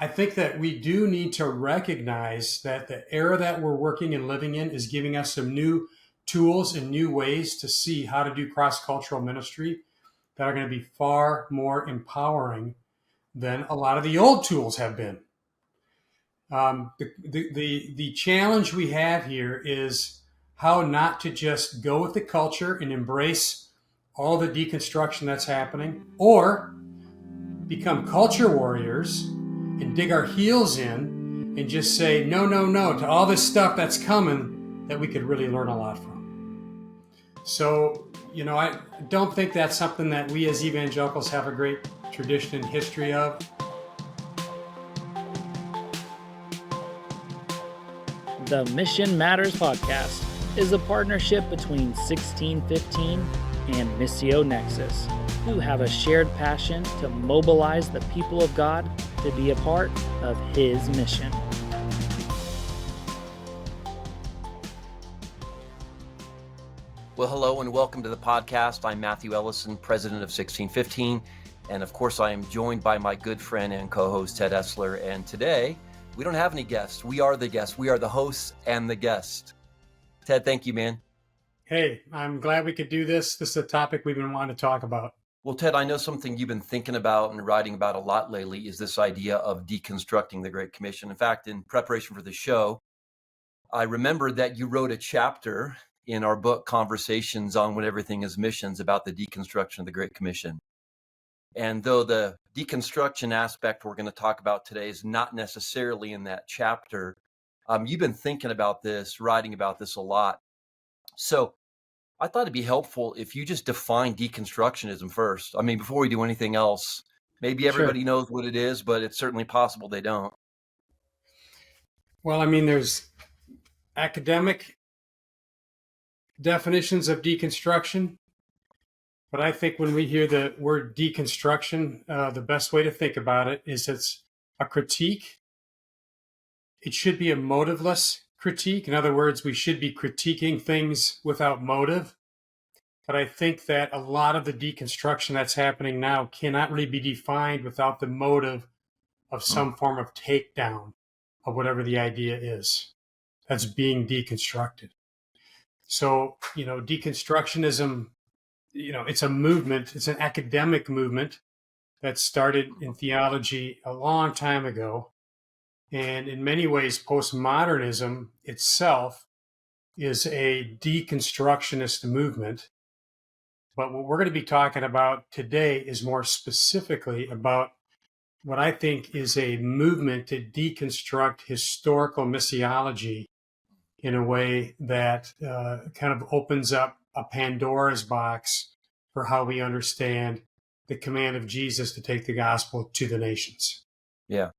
I think that we do need to recognize that the era that we're working and living in is giving us some new tools and new ways to see how to do cross-cultural ministry that are going to be far more empowering than a lot of the old tools have been. The challenge we have here is how not to just go with the culture and embrace all the deconstruction that's happening, or become culture warriors and dig our heels in and just say no, no, no to all this stuff that's coming that we could really learn a lot from. So, I don't think that's something that we as evangelicals have a great tradition and history of. The Mission Matters podcast is a partnership between 1615 and Missio Nexus, who have a shared passion to mobilize the people of God to be a part of His mission. Well, hello and welcome to the podcast. I'm Matthew Ellison, president of 1615. And of course, I am joined by my good friend and co-host, Ted Esler. And today, we don't have any guests. We are the guests. We are the hosts and the guest. Ted, thank you, man. Hey, I'm glad we could do this. This is a topic we've been wanting to talk about. Well, Ted, I know something you've been thinking about and writing about a lot lately is this idea of deconstructing the Great Commission. In fact, in preparation for the show, I remembered that you wrote a chapter in our book, Conversations on When Everything is Missions, about the deconstruction of the Great Commission. And though the deconstruction aspect we're going to talk about today is not necessarily in that chapter, you've been thinking about this, writing about this a lot. So I thought it'd be helpful if you just define deconstructionism first. I mean, before we do anything else, maybe everybody knows what it is, but it's certainly possible they don't. Well, I mean, there's academic definitions of deconstruction, but I think when we hear the word deconstruction, the best way to think about it is it's a critique. It should be a motiveless critique. In other words, we should be critiquing things without motive. But I think that a lot of the deconstruction that's happening now cannot really be defined without the motive of some form of takedown of whatever the idea is that's being deconstructed. So, deconstructionism, it's a movement. It's an academic movement that started in theology a long time ago. And in many ways, postmodernism itself is a deconstructionist movement. But what we're going to be talking about today is more specifically about what I think is a movement to deconstruct historical missiology in a way that kind of opens up a Pandora's box for how we understand the command of Jesus to take the gospel to the nations. Yeah.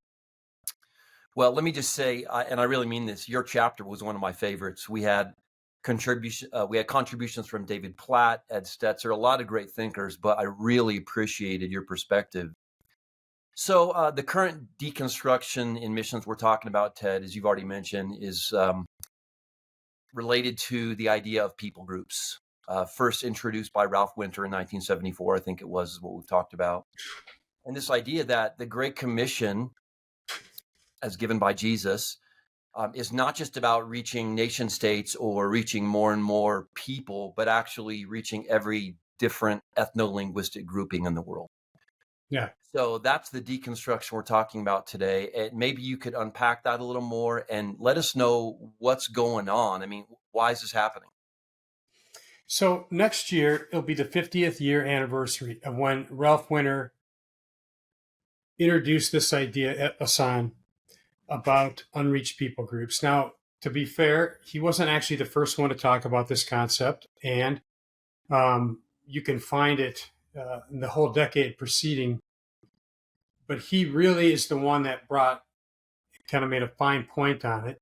Well, let me just say, and I really mean this, your chapter was one of my favorites. We had contributions from David Platt, Ed Stetzer, a lot of great thinkers, but I really appreciated your perspective. So the current deconstruction in missions we're talking about, Ted, as you've already mentioned, is related to the idea of people groups. First introduced by Ralph Winter in 1974, I think it was, is what we've talked about. And this idea that the Great Commission, as given by Jesus, is not just about reaching nation states or reaching more and more people, but actually reaching every different ethnolinguistic grouping in the world. Yeah. So that's the deconstruction we're talking about today. And maybe you could unpack that a little more and let us know what's going on. I mean, why is this happening? So next year, it'll be the 50th year anniversary of when Ralph Winter introduced this idea at Ellison about unreached people groups. Now, to be fair, he wasn't actually the first one to talk about this concept, and you can find it in the whole decade preceding. But he really is the one that kind of made a fine point on it.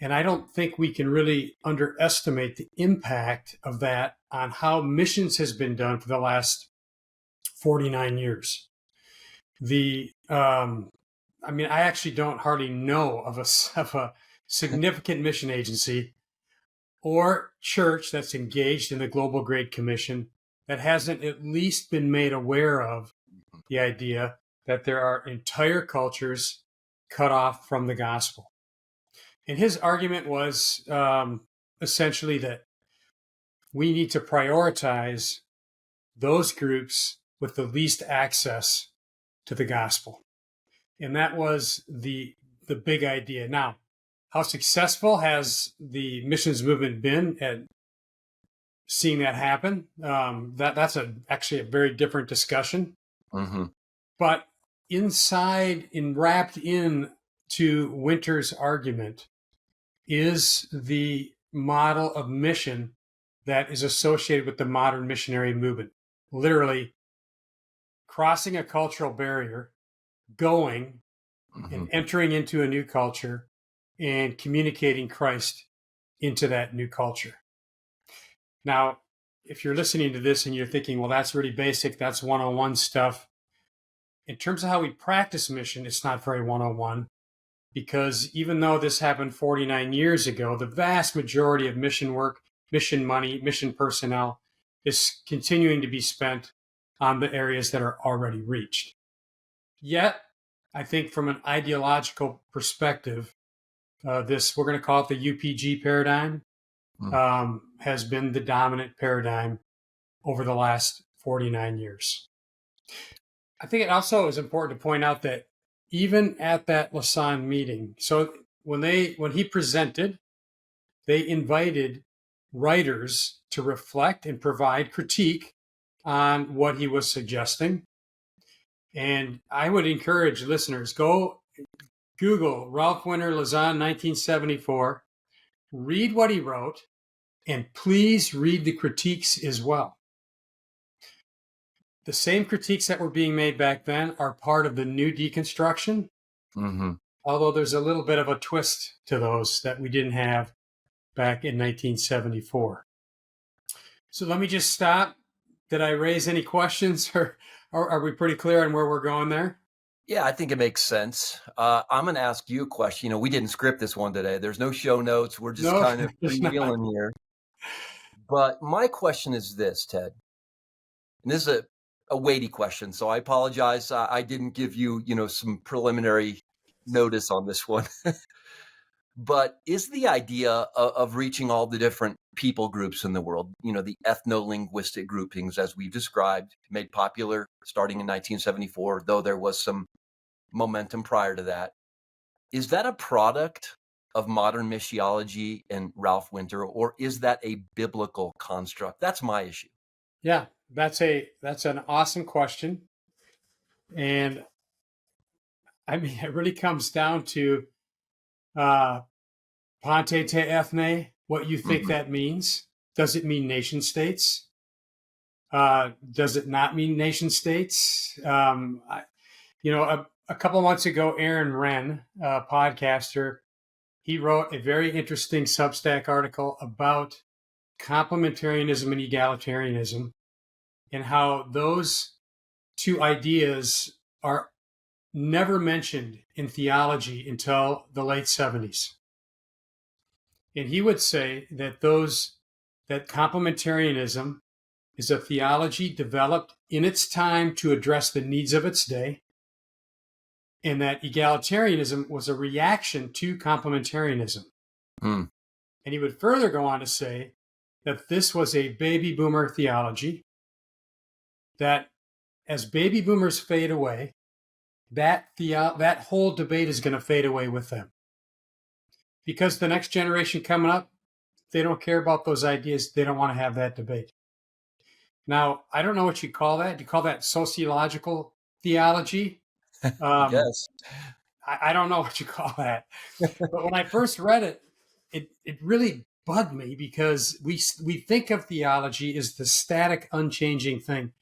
And I don't think we can really underestimate the impact of that on how missions has been done for the last 49 years. I actually don't hardly know of a significant mission agency or church that's engaged in the Global Great Commission that hasn't at least been made aware of the idea that there are entire cultures cut off from the gospel. And his argument was essentially that we need to prioritize those groups with the least access to the gospel. And that was the big idea. Now, how successful has the missions movement been at seeing that happen? That's actually a very different discussion. Mm-hmm. But wrapped in to Winter's argument is the model of mission that is associated with the modern missionary movement. Literally crossing a cultural barrier, going and entering into a new culture and communicating Christ into that new culture. Now, if you're listening to this and you're thinking, well, that's really basic, that's 101 stuff. In terms of how we practice mission, it's not very 101, because even though this happened 49 years ago, the vast majority of mission work, mission money, mission personnel is continuing to be spent on the areas that are already reached. Yet, I think from an ideological perspective, we're going to call it the UPG paradigm, has been the dominant paradigm over the last 49 years. I think it also is important to point out that even at that Lausanne meeting, so when he presented, they invited writers to reflect and provide critique on what he was suggesting. And I would encourage listeners, go Google Ralph Winter, Lausanne, 1974, read what he wrote, and please read the critiques as well. The same critiques that were being made back then are part of the new deconstruction, although there's a little bit of a twist to those that we didn't have back in 1974. So let me just stop. Did I raise any questions, or are we pretty clear on where we're going there? Yeah, I think it makes sense. I'm going to ask you a question. We didn't script this one today. There's no show notes. We're just kind of freewheeling here. But my question is this, Ted. And this is a weighty question, so I apologize. I didn't give you, some preliminary notice on this one. But is the idea of reaching all the different people groups in the world, the ethnolinguistic groupings, as we've described, made popular starting in 1974, though there was some momentum prior to that, is that a product of modern missiology and Ralph Winter, or is that a biblical construct? That's my issue. Yeah, that's an awesome question. And I mean, it really comes down to Ponte te ethne, what you think that means. Does it mean nation states? Does it not mean nation states? A couple of months ago, Aaron Wren, a podcaster, he wrote a very interesting Substack article about complementarianism and egalitarianism and how those two ideas are never mentioned in theology until the late 70s. And he would say that complementarianism is a theology developed in its time to address the needs of its day, and that egalitarianism was a reaction to complementarianism. And he would further go on to say that this was a baby boomer theology, that as baby boomers fade away, that whole debate is going to fade away with them. Because the next generation coming up, they don't care about those ideas. They don't want to have that debate. Now, I don't know what you call that. Do you call that sociological theology? Yes. I don't know what you call that. But when I first read it, it really bugged me, because we think of theology as the static, unchanging thing.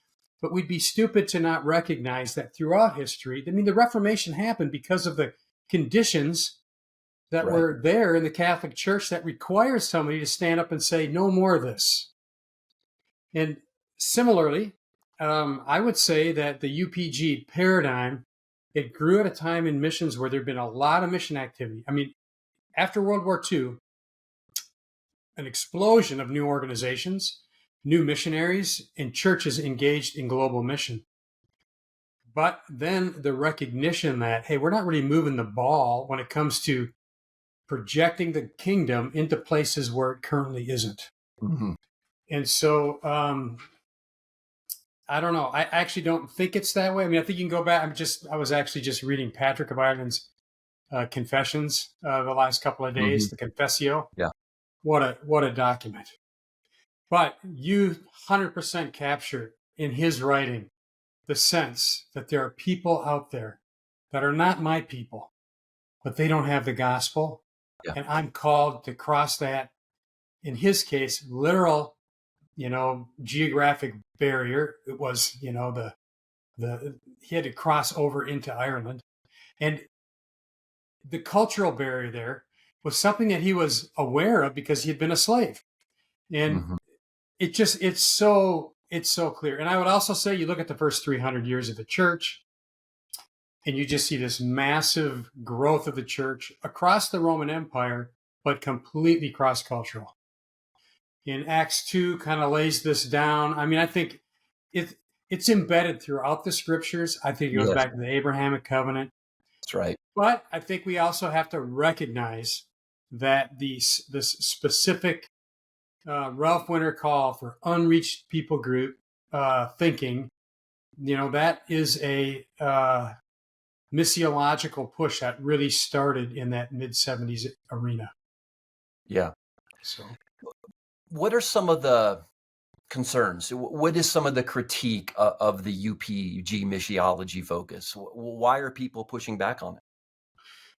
But we'd be stupid to not recognize that throughout history, the Reformation happened because of the conditions that were there in the Catholic Church that requires somebody to stand up and say, no more of this. And similarly, I would say that the UPG paradigm, it grew at a time in missions where there'd been a lot of mission activity. I mean, after World War II, an explosion of new organizations, new missionaries, and churches engaged in global mission. But then the recognition that, hey, we're not really moving the ball when it comes to projecting the kingdom into places where it currently isn't. Mm-hmm. And so I don't know. I actually don't think it's that way. I mean, I think you can go back. I was actually just reading Patrick of Ireland's Confessions the last couple of days, the Confessio. Yeah. What a document. But you 100% capture in his writing the sense that there are people out there that are not my people, but they don't have the gospel. Yeah. And I'm called to cross that, in his case, literal, geographic barrier. It was, he had to cross over into Ireland. And the cultural barrier there was something that he was aware of because he had been a slave. And it's so clear. And I would also say, you look at the first 300 years of the church, and you just see this massive growth of the church across the Roman Empire, but completely cross-cultural. In Acts 2 kind of lays this down. I mean, I think it's embedded throughout the scriptures. I think it goes back to the Abrahamic covenant. That's right. But I think we also have to recognize that this specific Ralph Winter call for unreached people group thinking, that is a missiological push that really started in that mid-70s arena. Yeah. So, what are some of the concerns? What is some of the critique of the UPG missiology focus? Why are people pushing back on it?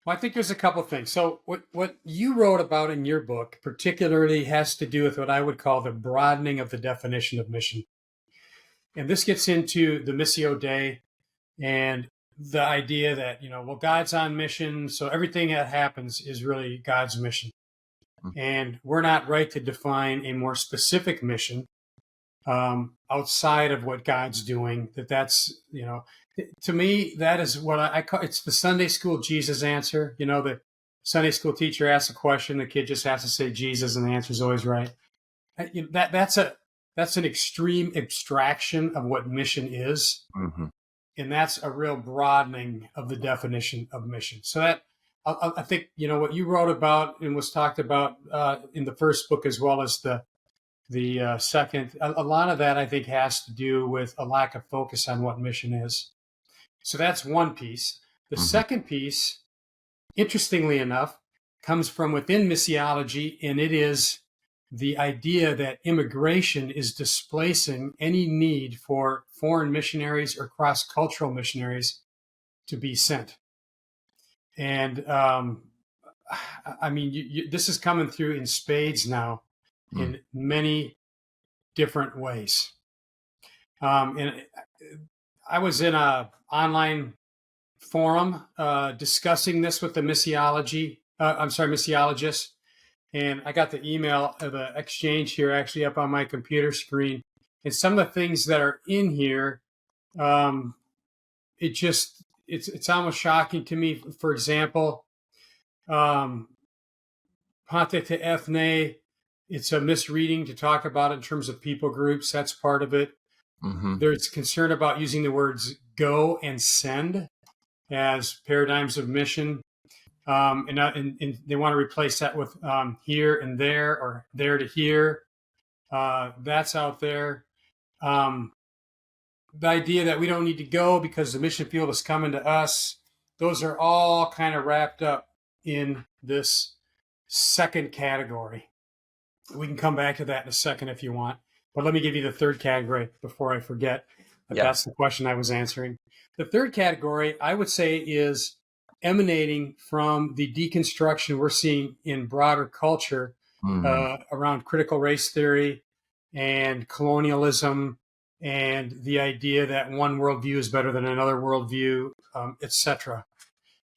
Well, I think there's a couple of things. So what you wrote about in your book particularly has to do with what I would call the broadening of the definition of mission. And this gets into the Missio Dei and the idea that, God's on mission, so everything that happens is really God's mission. And we're not right to define a more specific mission outside of what God's doing. That's, to me, that is what I call, it's the Sunday school Jesus answer. The Sunday school teacher asks a question, the kid just has to say Jesus, and the answer is always right. That's an extreme abstraction of what mission is. Mm-hmm. And that's a real broadening of the definition of mission. So that, I think, what you wrote about and was talked about in the first book, as well as the second, a lot of that I think has to do with a lack of focus on what mission is. So that's one piece. The second piece, interestingly enough, comes from within missiology, and it is the idea that immigration is displacing any need for foreign missionaries or cross-cultural missionaries to be sent. And I mean, this is coming through in spades now in many different ways. And I was in a online forum discussing this with the missiologists. And I got the email of the exchange here actually up on my computer screen. And some of the things that are in here, it's almost shocking to me. For example, Ponte te ethne, it's a misreading to talk about in terms of people groups. That's part of it. There's concern about using the words go and send as paradigms of mission. And they want to replace that with here and there, or there to here. That's out there. The idea that we don't need to go because the mission field is coming to us. Those are all kind of wrapped up in this second category. We can come back to that in a second if you want. But let me give you the third category before I forget. That's the question I was answering. The third category, I would say, is emanating from the deconstruction we're seeing in broader culture around critical race theory and colonialism and the idea that one worldview is better than another worldview, etc.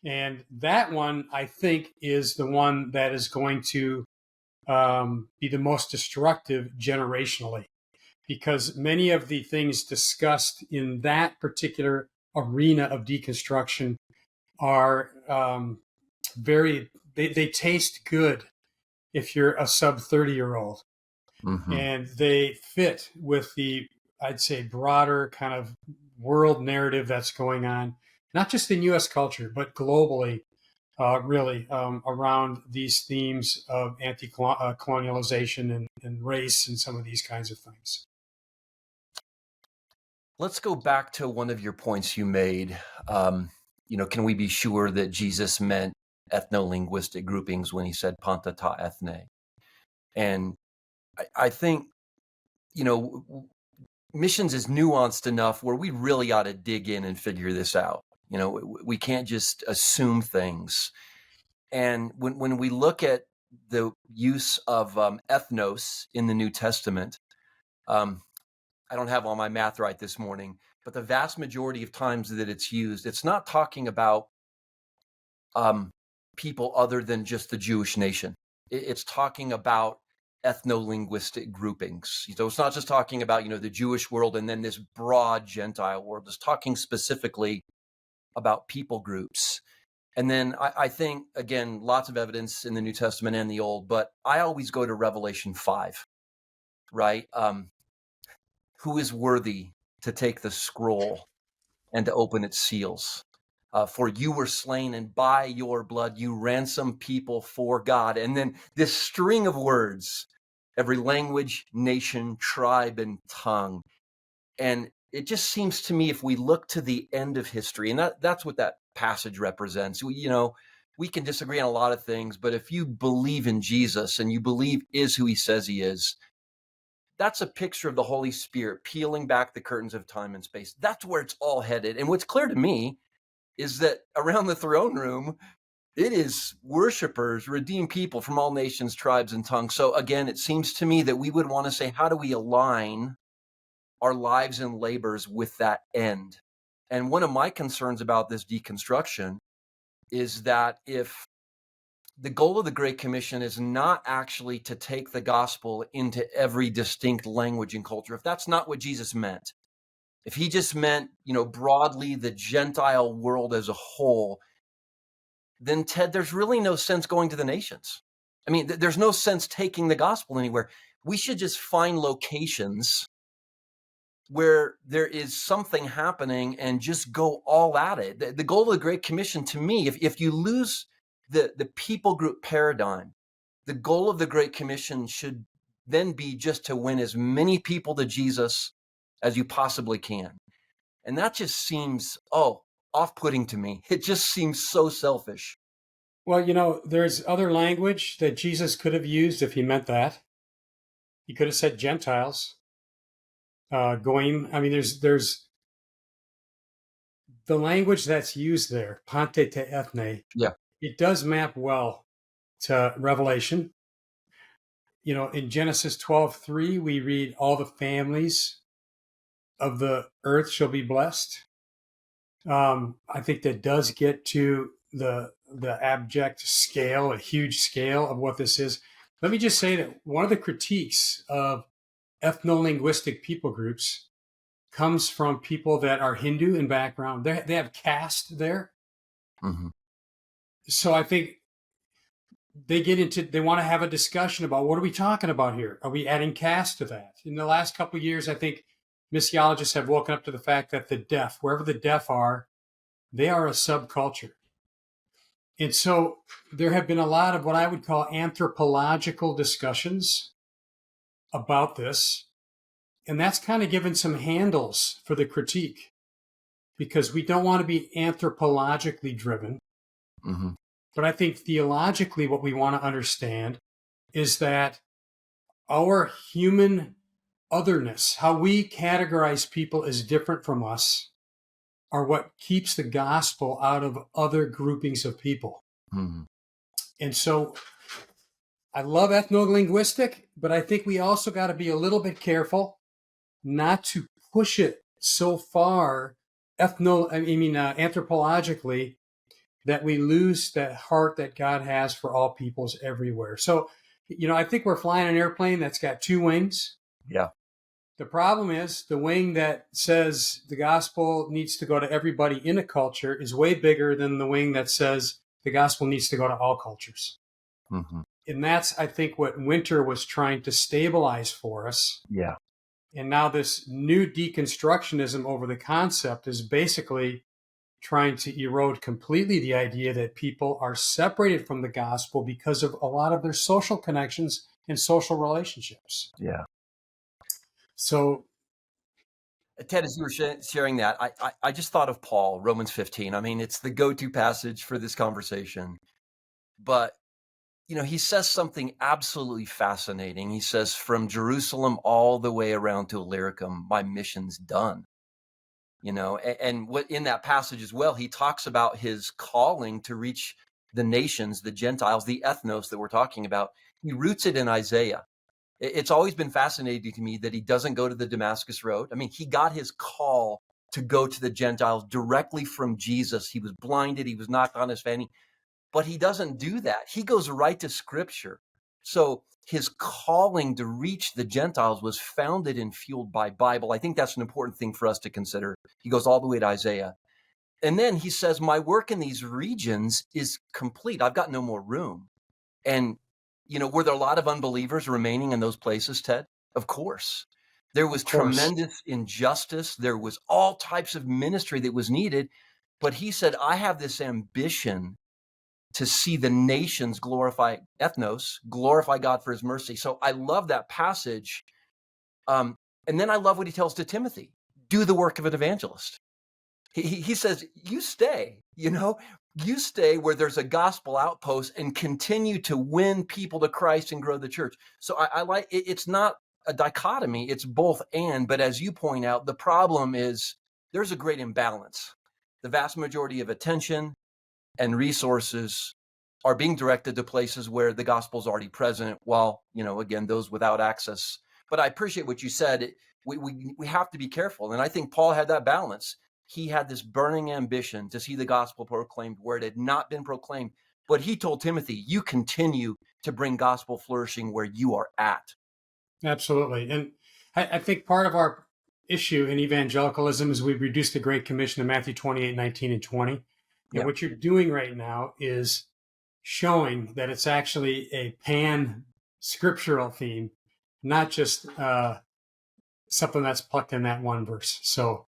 And that one, I think, is the one that is going to be the most destructive generationally, because many of the things discussed in that particular arena of deconstruction are they taste good if you're a sub 30-year-old. And they fit with the, I'd say, broader kind of world narrative that's going on, not just in U.S. culture, but globally, really, around these themes of anti-colonialization and race and some of these kinds of things. Let's go back to one of your points you made. Can we be sure that Jesus meant ethnolinguistic groupings when he said panta ta ethne? And I think, missions is nuanced enough where we really ought to dig in and figure this out. We can't just assume things. And when we look at the use of ethnos in the New Testament, I don't have all my math right this morning, but the vast majority of times that it's used, it's not talking about people other than just the Jewish nation. It's talking about ethnolinguistic groupings. So it's not just talking about, the Jewish world and then this broad Gentile world. It's talking specifically about people groups. And then I think, again, lots of evidence in the New Testament and the Old, but I always go to Revelation 5, right? Who is worthy to take the scroll and to open its seals? For you were slain, and by your blood you ransomed people for God. And then this string of words, every language, nation, tribe, and tongue. And it just seems to me, if we look to the end of history, and that's what that passage represents, we can disagree on a lot of things, but if you believe in Jesus and you believe is who he says he is, that's a picture of the Holy Spirit peeling back the curtains of time and space. That's where it's all headed. And what's clear to me is that around the throne room, it is worshipers, redeemed people from all nations, tribes, and tongues. So again, it seems to me that we would want to say, how do we align our lives and labors with that end? And one of my concerns about this deconstruction is that if the goal of the Great Commission is not actually to take the gospel into every distinct language and culture, if that's not what Jesus meant, if he just meant, broadly the Gentile world as a whole, then Ted, there's really no sense going to the nations. I mean, there's no sense taking the gospel anywhere. We should just find locations where there is something happening and just go all at it. The goal of the Great Commission, to me, if you lose the people group paradigm, the goal of the Great Commission should then be just to win as many people to Jesus as you possibly can. And that just seems, off-putting to me. It just seems so selfish. Well, there's other language that Jesus could have used if he meant that. He could have said Gentiles. Goyim. I mean, there's the language that's used there, pante te ethne. Yeah. It does map well to Revelation. In Genesis 12:3, we read, all the families of the earth shall be blessed. I think that does get to the abject scale, a huge scale of what this is. Let me just say that one of the critiques of ethnolinguistic people groups comes from people that are Hindu in background. They have caste there. Mm-hmm. So I think they want to have a discussion about what are we talking about here? Are we adding caste to that? In the last couple of years, I think missiologists have woken up to the fact that the deaf, wherever the deaf are, they are a subculture. And so there have been a lot of what I would call anthropological discussions about this. And that's kind of given some handles for the critique, because we don't want to be anthropologically driven. Mm-hmm. But I think theologically, what we want to understand is that our human otherness, how we categorize people as different from us, are what keeps the gospel out of other groupings of people. Mm-hmm. And so I love ethnolinguistic, but I think we also got to be a little bit careful not to push it so far anthropologically that we lose that heart that God has for all peoples everywhere. So, I think we're flying an airplane that's got two wings. Yeah. The problem is the wing that says the gospel needs to go to everybody in a culture is way bigger than the wing that says the gospel needs to go to all cultures. Mm-hmm. And that's, I think, what Winter was trying to stabilize for us. Yeah. And now this new deconstructionism over the concept is basically trying to erode completely the idea that people are separated from the gospel because of a lot of their social connections and social relationships. Yeah. So, Ted, as you were sharing that, I just thought of Paul, Romans 15. I mean, it's the go-to passage for this conversation. But, he says something absolutely fascinating. He says, from Jerusalem all the way around to Illyricum, my mission's done. And what in that passage as well, he talks about his calling to reach the nations, the Gentiles, the ethnos that we're talking about. He roots it in Isaiah. It's always been fascinating to me that he doesn't go to the Damascus Road. I mean, he got his call to go to the Gentiles directly from Jesus. He was blinded. He was knocked on his fanny, but he doesn't do that. He goes right to Scripture. So his calling to reach the Gentiles was founded and fueled by Bible. I think that's an important thing for us to consider. He goes all the way to Isaiah. And then he says, my work in these regions is complete. I've got no more room. And, were there a lot of unbelievers remaining in those places, Ted? Of course. There was tremendous injustice. There was all types of ministry that was needed. But he said, I have this ambition to see the nations glorify God for his mercy. So I love that passage. And then I love what he tells to Timothy, do the work of an evangelist. He says, you stay, you stay where there's a gospel outpost and continue to win people to Christ and grow the church. So I like, it's not a dichotomy, it's both and, but as you point out, the problem is there's a great imbalance. The vast majority of attention and resources are being directed to places where the gospel is already present, while, again, those without access. But I appreciate what you said. We have to be careful. And I think Paul had that balance. He had this burning ambition to see the gospel proclaimed where it had not been proclaimed. But he told Timothy, you continue to bring gospel flourishing where you are at. Absolutely. And I think part of our issue in evangelicalism is we've reduced the Great Commission to Matthew 28, 19, and 20. And what you're doing right now is showing that it's actually a pan-scriptural theme, not just something that's plucked in that one verse. So,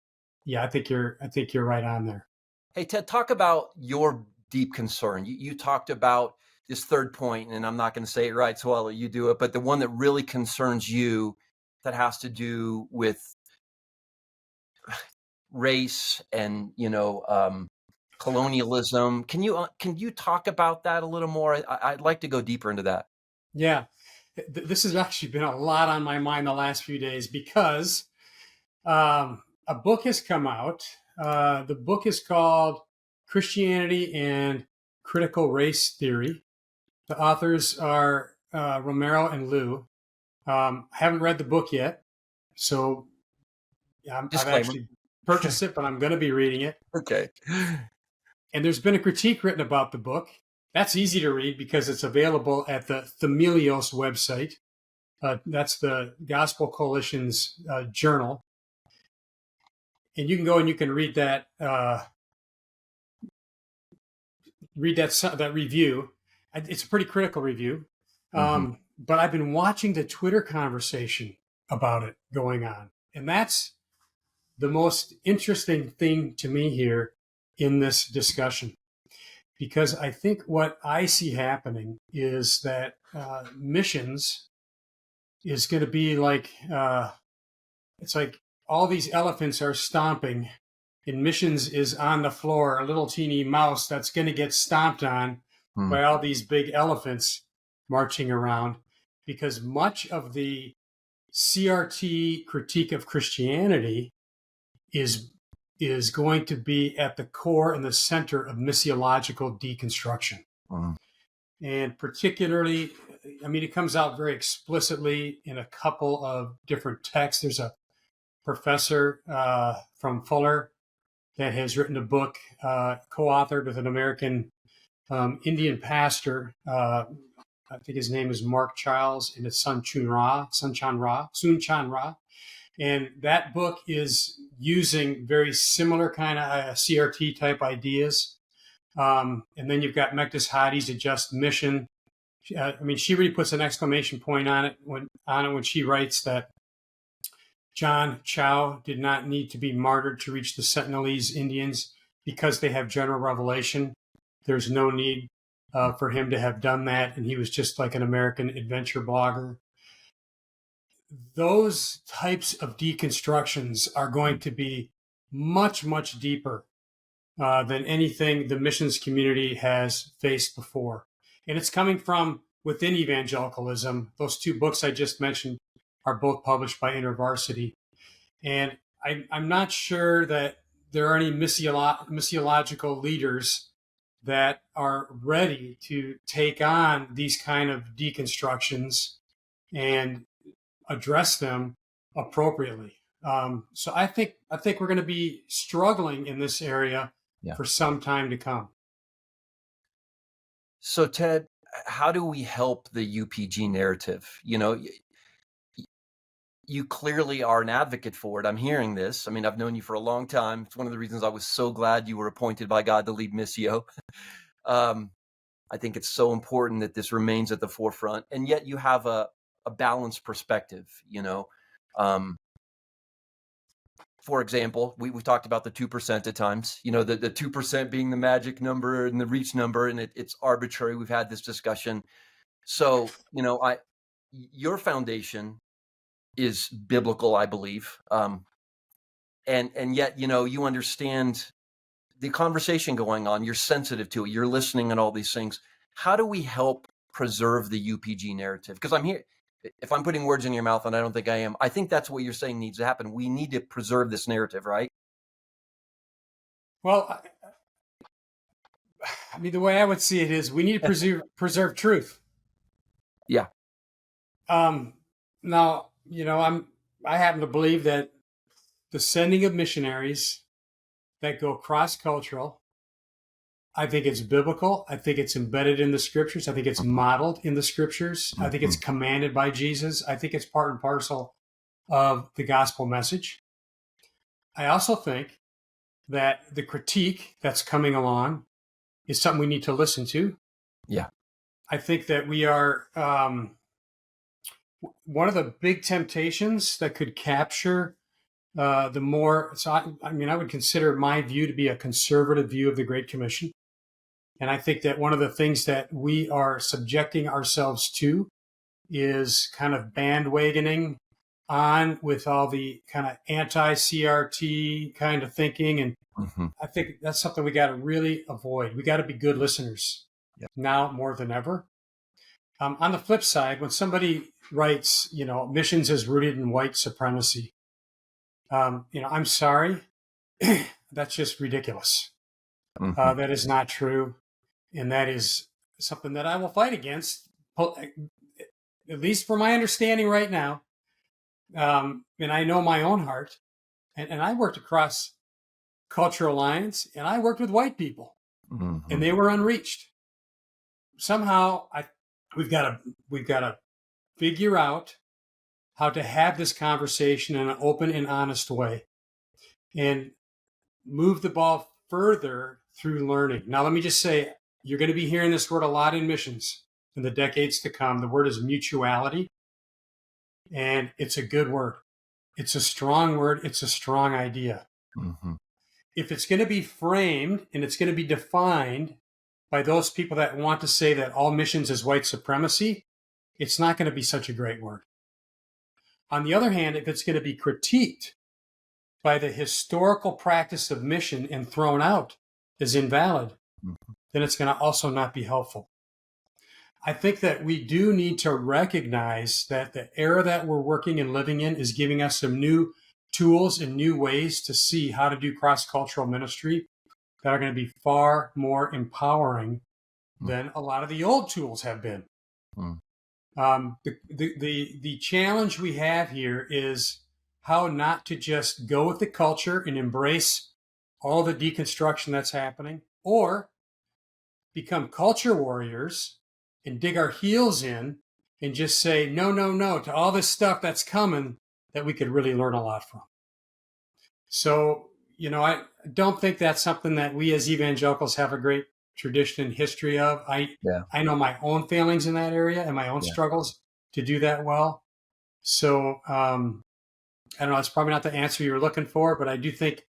yeah, I think you're right on there. Hey, Ted, talk about your deep concern. You talked about this third point, and I'm not going to say it right, so I'll let you do it, but the one that really concerns you that has to do with race and, colonialism. Can you talk about that a little more? I'd like to go deeper into that. Yeah, this has actually been a lot on my mind the last few days because a book has come out. The book is called Christianity and Critical Race Theory. The authors are Romero and Liu. I haven't read the book yet, so I've actually purchased it, but I'm going to be reading it. Okay. And there's been a critique written about the book. That's easy to read because it's available at the Themelios website. That's the Gospel Coalition's journal. And you can go and you can read that review. It's a pretty critical review. But I've been watching the Twitter conversation about it going on. And that's the most interesting thing to me here in this discussion, because I think what I see happening is that missions is going to be like, it's like all these elephants are stomping and missions is on the floor, a little teeny mouse that's going to get stomped on by all these big elephants marching around, because much of the CRT critique of Christianity is going to be at the core and the center of missiological deconstruction. And particularly, I mean, it comes out very explicitly in a couple of different texts. There's a professor from Fuller that has written a book, co-authored with an American Indian pastor. I think his name is Mark Childs, and it's Sun Chan Ra. And that book is using very similar kind of CRT type ideas. And then you've got Mektis Hadi's A Just Mission. I mean, she really puts an exclamation point on it when she writes that John Chow did not need to be martyred to reach the Sentinelese Indians because they have general revelation. There's no need for him to have done that, and he was just like an American adventure blogger. Those types of deconstructions are going to be much, much deeper than anything the missions community has faced before. And it's coming from within evangelicalism. Those two books I just mentioned are both published by InterVarsity. And I'm not sure that there are any missiological leaders that are ready to take on these kind of deconstructions and address them appropriately. So I think we're going to be struggling in this area for some time to come. So, Ted, how do we help the UPG narrative? You know, you clearly are an advocate for it. I'm hearing this. I mean, I've known you for a long time. It's one of the reasons I was so glad you were appointed by God to lead Missio. I think it's so important that this remains at the forefront. And yet you have a balanced perspective, you know. For example, we've talked about the 2% at times, you know, the 2% being the magic number and the reach number, and it's arbitrary. We've had this discussion. So, you know, your foundation is biblical, I believe. And yet, you know, you understand the conversation going on. You're sensitive to it. You're listening and all these things. How do we help preserve the UPG narrative? Because I'm here. If I'm putting words in your mouth, and I don't think I am, I think that's what you're saying needs to happen. We need to preserve this narrative, right? Well, I mean, the way I would see it is we need to preserve truth. Yeah. Now, you know, I happen to believe that the sending of missionaries that go cross-cultural, I think it's biblical. I think it's embedded in the scriptures. I think it's modeled in the scriptures. I think it's commanded by Jesus. I think it's part and parcel of the gospel message. I also think that the critique that's coming along is something we need to listen to. Yeah. I think that we are one of the big temptations that could capture I would consider my view to be a conservative view of the Great Commission. And I think that one of the things that we are subjecting ourselves to is kind of bandwagoning on with all the kind of anti-CRT kind of thinking. And I think that's something we got to really avoid. We got to be good listeners now more than ever. On the flip side, when somebody writes, you know, missions is rooted in white supremacy, you know, I'm sorry, that's just ridiculous. That is not true. And that is something that I will fight against, at least for my understanding right now. And I know my own heart. And I worked across cultural lines, and I worked with white people, and they were unreached. Somehow, we've got to figure out how to have this conversation in an open and honest way, and move the ball further through learning. Now, let me just say, you're going to be hearing this word a lot in missions in the decades to come. The word is mutuality, and it's a good word. It's a strong word. It's a strong idea. If it's going to be framed and it's going to be defined by those people that want to say that all missions is white supremacy, it's not going to be such a great word. On the other hand, if it's going to be critiqued by the historical practice of mission and thrown out as invalid, then it's going to also not be helpful. I think that we do need to recognize that the era that we're working and living in is giving us some new tools and new ways to see how to do cross-cultural ministry that are going to be far more empowering than a lot of the old tools have been. The challenge we have here is how not to just go with the culture and embrace all the deconstruction that's happening, or become culture warriors and dig our heels in and just say, no, no, no, to all this stuff that's coming that we could really learn a lot from. So, you know, I don't think that's something that we as evangelicals have a great tradition and history of. I know my own failings in that area and my own struggles to do that well. So, I don't know, it's probably not the answer you were looking for, but I do think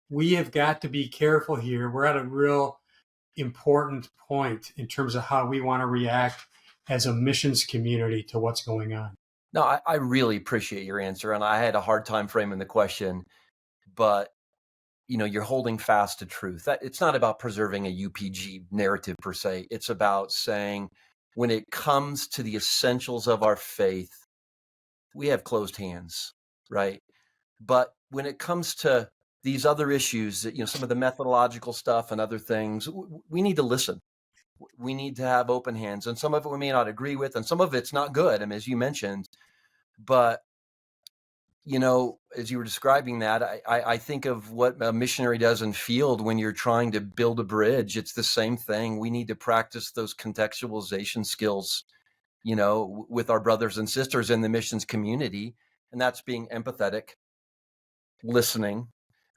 we have got to be careful here. We're at a real important point in terms of how we want to react as a missions community to what's going on. No, I really appreciate your answer. And I had a hard time framing the question, but you're holding fast to truth. It's not about preserving a UPG narrative per se. It's about saying when it comes to the essentials of our faith, we have closed hands, right? But when it comes to these other issues, some of the methodological stuff and other things, we need to listen. We need to have open hands. And some of it we may not agree with, and some of it's not good, I mean, as you mentioned. But as you were describing that, I think of what a missionary does in field when you're trying to build a bridge. It's the same thing. We need to practice those contextualization skills, with our brothers and sisters in the missions community. And that's being empathetic, listening,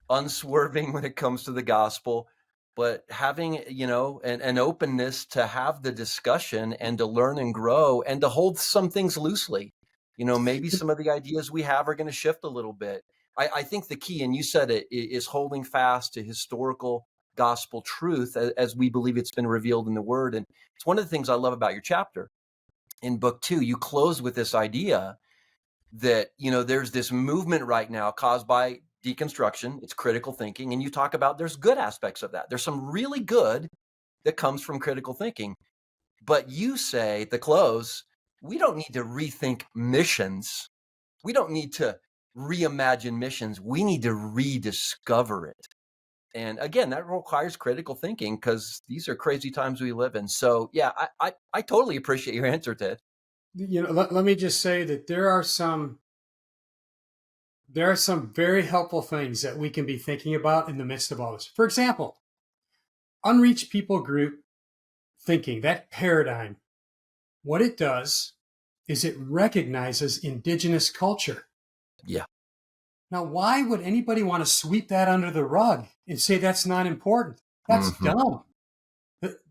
unswerving when it comes to the gospel, but having, an openness to have the discussion and to learn and grow and to hold some things loosely. Maybe some of the ideas we have are going to shift a little bit. I think the key, and you said it, is holding fast to historical gospel truth as we believe it's been revealed in the Word. And it's one of the things I love about your chapter. In book 2, you close with this idea that, there's this movement right now caused by deconstruction. It's critical thinking. And you talk about there's good aspects of that. There's some really good that comes from critical thinking. But you say at the close, we don't need to rethink missions. We don't need to reimagine missions. We need to rediscover it. And again, that requires critical thinking because these are crazy times we live in. So yeah, I totally appreciate your answer, Ted. Let me just say that there are some very helpful things that we can be thinking about in the midst of all this. For example, Unreached People Group thinking, that paradigm, what it does is it recognizes Indigenous culture. Yeah. Now, why would anybody want to sweep that under the rug and say that's not important? That's dumb.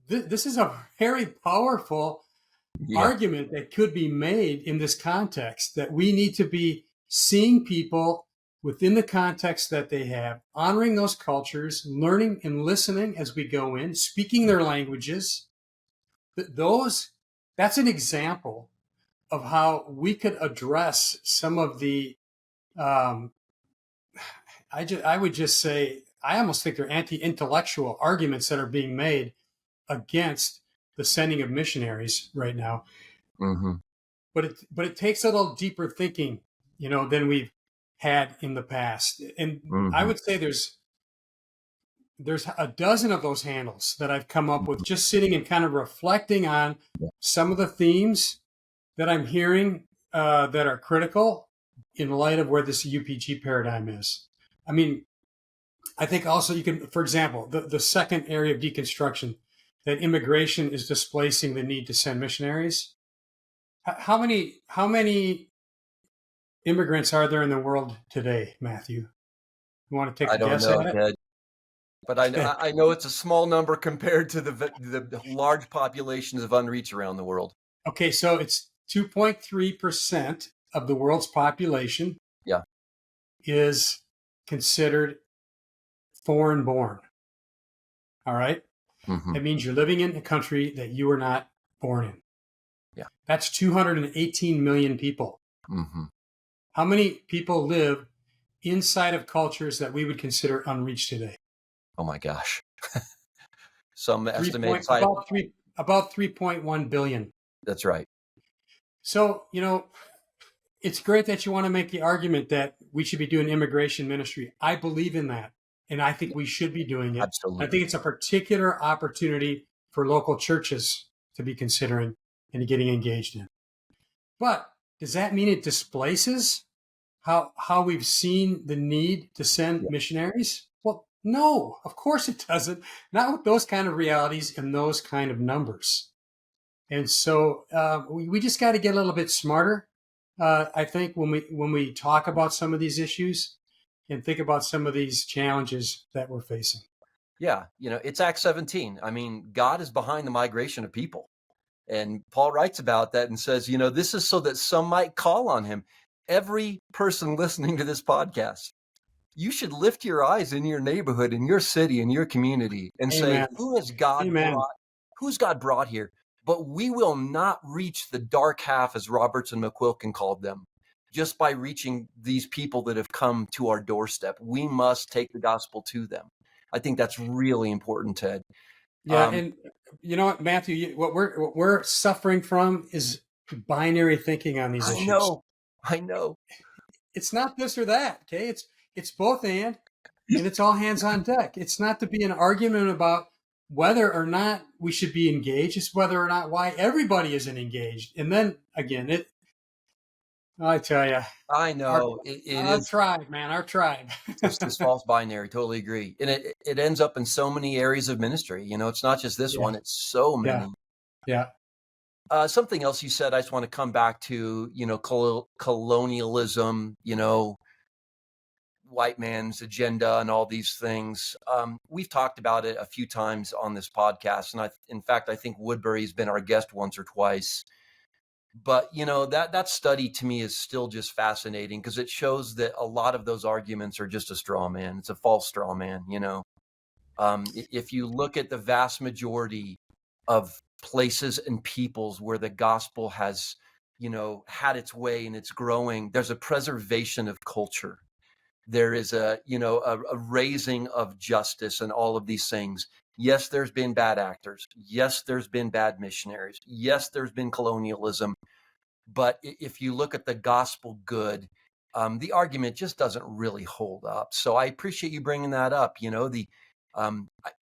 This is a very powerful argument that could be made in this context, that we need to be seeing people within the context that they have, honoring those cultures, learning and listening as we go in, speaking their languages. That's an example of how we could address some of the, I would just say, I almost think they're anti-intellectual arguments that are being made against the sending of missionaries right now. Mm-hmm. But it takes a little deeper thinking, than we've had in the past. And I would say there's a dozen of those handles that I've come up with, just sitting and kind of reflecting on some of the themes that I'm hearing that are critical in light of where this UPG paradigm is. I mean, I think also you can, for example, the second area of deconstruction, that immigration is displacing the need to send missionaries. How many immigrants are there in the world today, Matthew? You want to take a guess at it? I don't know, Ted. But I know it's a small number compared to the large populations of unreached around the world. Okay, so it's 2.3% of the world's population is considered foreign born. All right? Mm-hmm. That means you're living in a country that you were not born in. Yeah. That's 218 million people. Mm-hmm. How many people live inside of cultures that we would consider unreached today? Oh my gosh. Some estimates about 3.1 billion. That's right. So, it's great that you want to make the argument that we should be doing immigration ministry. I believe in that. And I think we should be doing it. Absolutely. I think it's a particular opportunity for local churches to be considering and getting engaged in. But does that mean it displaces how we've seen the need to send missionaries? Well, no, of course it doesn't. Not with those kind of realities and those kind of numbers. And so we just got to get a little bit smarter, I think, when we talk about some of these issues and think about some of these challenges that we're facing. Yeah, it's Acts 17. I mean, God is behind the migration of people. And Paul writes about that and says, this is so that some might call on him. every person listening to this podcast, you should lift your eyes in your neighborhood, in your city, in your community, and say, Amen. who's Amen. God brought here? But we will not reach the dark half, as Robertson McQuilkin called them, just by reaching these people that have come to our doorstep. We must take the gospel to them. I think that's really important, Ted. Yeah, and you know what, Matthew, what we're suffering from is binary thinking on these issues. I know. It's not this or that, okay? It's both and it's all hands on deck. It's not to be an argument about whether or not we should be engaged. It's whether or not why everybody isn't engaged. And then again, I tell you, I know our tribe, man, our tribe. It's this false binary. Totally agree. And it ends up in so many areas of ministry. You know, it's not just this one, it's so many. Yeah. Something else you said, I just want to come back to, colonialism, white man's agenda and all these things. We've talked about it a few times on this podcast. And in fact, I think Woodbury's been our guest once or twice. But, that study to me is still just fascinating because it shows that a lot of those arguments are just a straw man. It's a false straw man, If you look at the vast majority of places and peoples where the gospel has, had its way and it's growing, there's a preservation of culture. There is a raising of justice and all of these things. Yes, there's been bad actors. Yes, there's been bad missionaries. Yes, there's been colonialism. But if you look at the gospel good, the argument just doesn't really hold up. So I appreciate you bringing that up.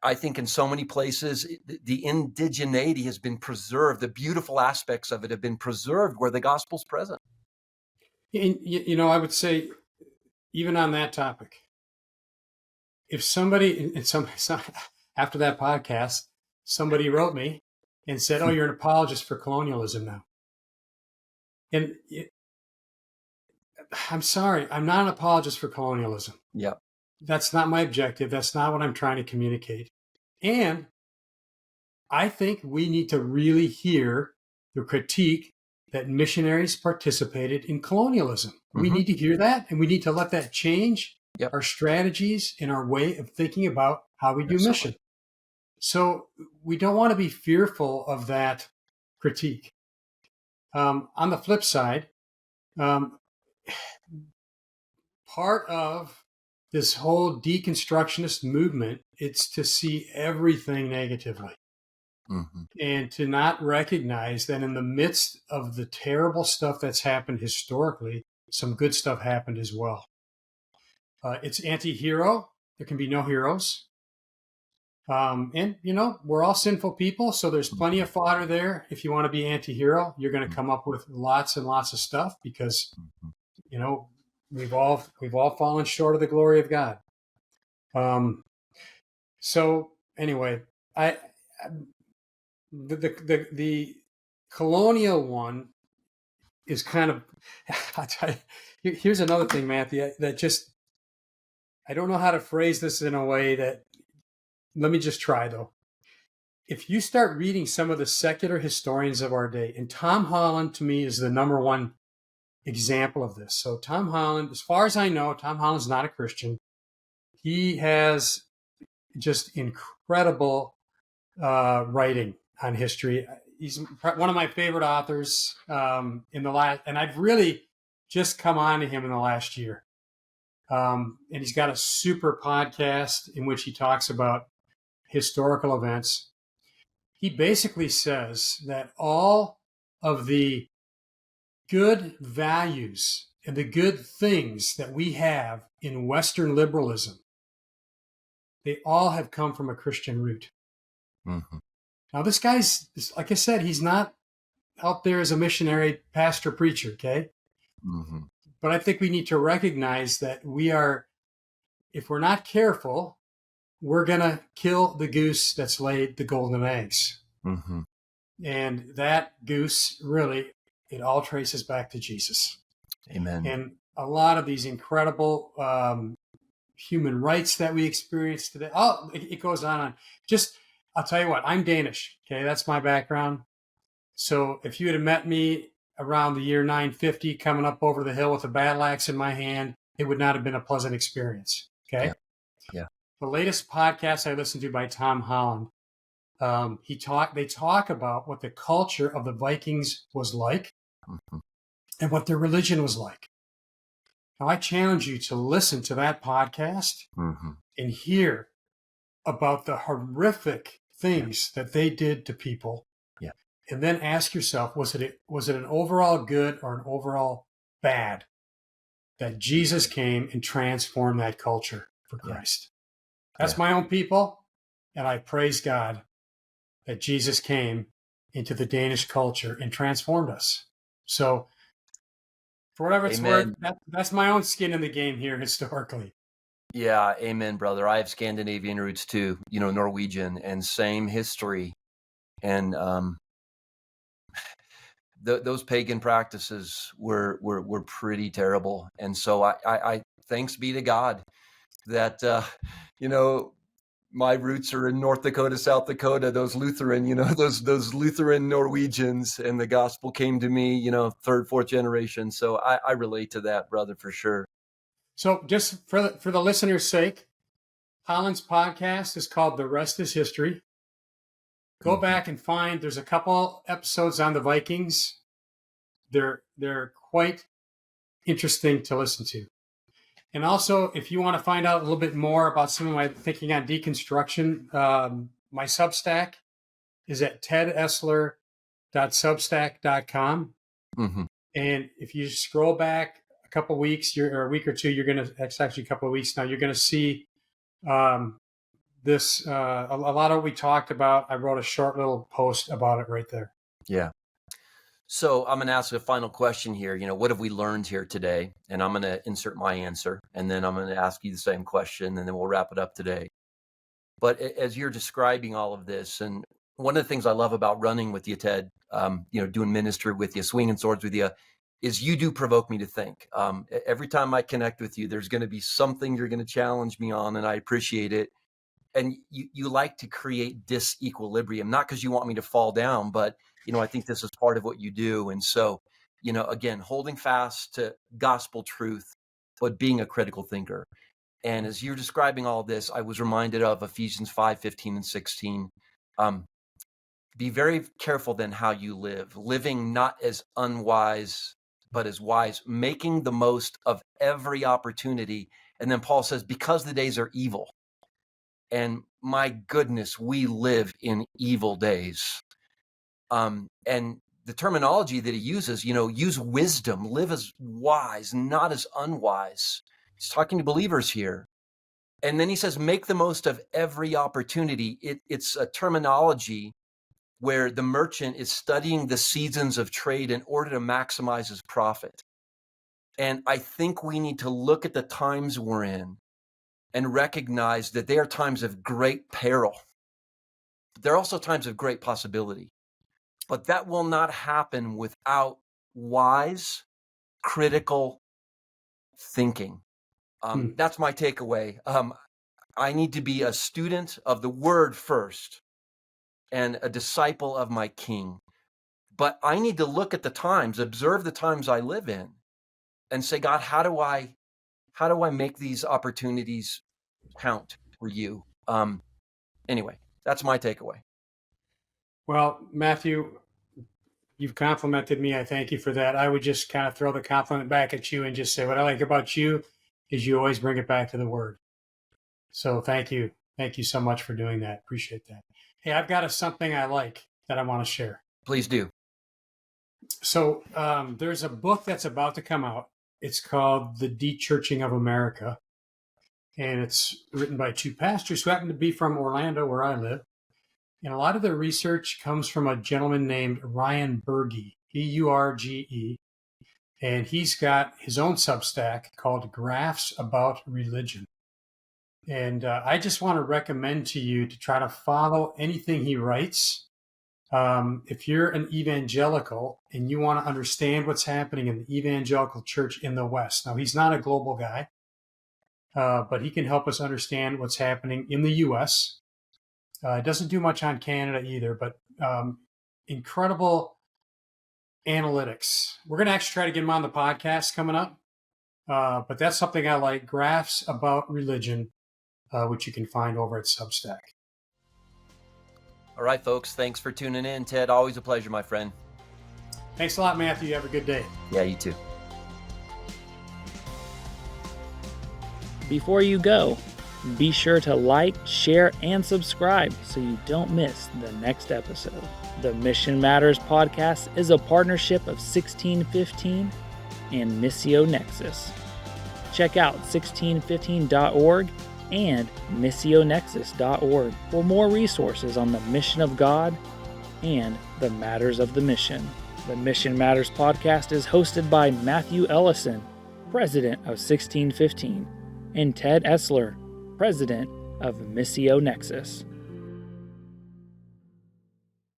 I think in so many places, the indigeneity has been preserved. The beautiful aspects of it have been preserved where the gospel's present. And, I would say, even on that topic, if somebody, after that podcast, somebody wrote me and said, "Oh, you're an apologist for colonialism now." And I'm sorry, I'm not an apologist for colonialism. Yeah. That's not my objective. That's not what I'm trying to communicate. And I think we need to really hear the critique that missionaries participated in colonialism. Mm-hmm. We need to hear that, and we need to let that change our strategies and our way of thinking about how we do mission. So we don't want to be fearful of that critique. On the flip side, part of this whole deconstructionist movement, it's to see everything negatively. Mm-hmm. And to not recognize that in the midst of the terrible stuff that's happened historically, some good stuff happened as well. It's anti-hero. There can be no heroes. And, we're all sinful people, so there's plenty of fodder there. If you want to be anti-hero, you're going to come up with lots and lots of stuff because, we've all fallen short of the glory of God. So anyway, the colonial one is kind of, I'll tell you, here's another thing, Matthew, that just, I don't know how to phrase this in a way that, let me just try though. If you start reading some of the secular historians of our day, and Tom Holland to me is the number one example of this. So Tom Holland, as far as I know, Tom Holland's not a Christian. He has just incredible writing on history. He's one of my favorite authors in the last, and I've really just come on to him in the last year. And he's got a super podcast in which he talks about historical events. He basically says that all of the good values and the good things that we have in Western liberalism, they all have come from a Christian root. Mm-hmm. Now, this guy's, like I said, he's not out there as a missionary, pastor, preacher, okay? Mm-hmm. But I think we need to recognize that if we're not careful, we're going to kill the goose that's laid the golden eggs. Mm-hmm. And that goose, really, it all traces back to Jesus. Amen. And a lot of these incredible human rights that we experience today, it goes on. I'll tell you what, I'm Danish, okay? That's my background. So if you had met me around the year 950 coming up over the hill with a battle axe in my hand, it would not have been a pleasant experience. Okay. Yeah. Yeah. The latest podcast I listened to by Tom Holland, they talk about what the culture of the Vikings was like Mm-hmm. and what their religion was like. Now, I challenge you to listen to that podcast Mm-hmm. and hear about the horrific things that they did to people. Yeah. And then ask yourself, was it an overall good or an overall bad that Jesus came and transformed that culture for Christ? That's my own people. And I praise God that Jesus came into the Danish culture and transformed us. So for whatever it's Amen. worth, that's my own skin in the game here historically. Yeah, amen, brother. I have Scandinavian roots too, Norwegian, and same history. And those pagan practices were pretty terrible. And so I thanks be to God that my roots are in North Dakota, South Dakota, those Lutheran, those Lutheran Norwegians, and the gospel came to me, third, fourth generation. So I relate to that, brother, for sure. So just for the listener's sake, Holland's podcast is called The Rest is History. Go back and find, there's a couple episodes on the Vikings. They're quite interesting to listen to. And also, if you want to find out a little bit more about some of my thinking on deconstruction, my Substack is at tedesler.substack.com. Mm-hmm. And if you scroll back a couple of weeks, or a week or two, it's actually a couple of weeks now, you're going to see this, a lot of what we talked about. I wrote a short little post about it right there. Yeah. So I'm going to ask a final question here. What have we learned here today? And I'm going to insert my answer, and then I'm going to ask you the same question, and then we'll wrap it up today. But as you're describing all of this, and one of the things I love about running with you, Ted, doing ministry with you, swinging swords with you, is you do provoke me to think. Every time I connect with you, there's going to be something you're going to challenge me on, and I appreciate it. And you like to create disequilibrium, not because you want me to fall down, but I think this is part of what you do. And so, again, holding fast to gospel truth, but being a critical thinker. And as you're describing all this, I was reminded of Ephesians 5:15 and 16. Be very careful then how you live, living not as unwise, but as wise, making the most of every opportunity. And then Paul says, because the days are evil. And my goodness, we live in evil days. And the terminology that he uses, use wisdom, live as wise, not as unwise. He's talking to believers here. And then he says, make the most of every opportunity. It's a terminology where the merchant is studying the seasons of trade in order to maximize his profit. And I think we need to look at the times we're in and recognize that they are times of great peril. They're also times of great possibility. But that will not happen without wise, critical thinking. That's my takeaway. I need to be a student of the word first and a disciple of my King. But I need to look at the times, observe the times I live in, and say, God, how do I make these opportunities count for you? Anyway, that's my takeaway. Well, Matthew, you've complimented me. I thank you for that. I would just kind of throw the compliment back at you and just say, what I like about you is you always bring it back to the word. So thank you. Thank you so much for doing that. Appreciate that. Hey, I've got something I like that I want to share. Please do. So there's a book that's about to come out. It's called The De-Churching of America. And it's written by two pastors who happen to be from Orlando, where I live. And a lot of their research comes from a gentleman named Ryan Burge, Burge. And he's got his own Substack called Graphs About Religion. And I just want to recommend to you to try to follow anything he writes. If you're an evangelical and you want to understand what's happening in the evangelical church in the West. Now, he's not a global guy, but he can help us understand what's happening in the U.S. It doesn't do much on Canada either, but incredible analytics. We're going to actually try to get him on the podcast coming up. But that's something I like, graphs about religion, which you can find over at Substack. All right, folks. Thanks for tuning in. Ted, always a pleasure, my friend. Thanks a lot, Matthew. You have a good day. Yeah, you too. Before you go, be sure to like, share, and subscribe so you don't miss the next episode. The Mission Matters podcast is a partnership of 1615 and Missio Nexus. Check out 1615.org and missionexus.org for more resources on the mission of God and the matters of the mission. The Mission Matters podcast is hosted by Matthew Ellison, president of 1615, and Ted Esler, president of Missio Nexus.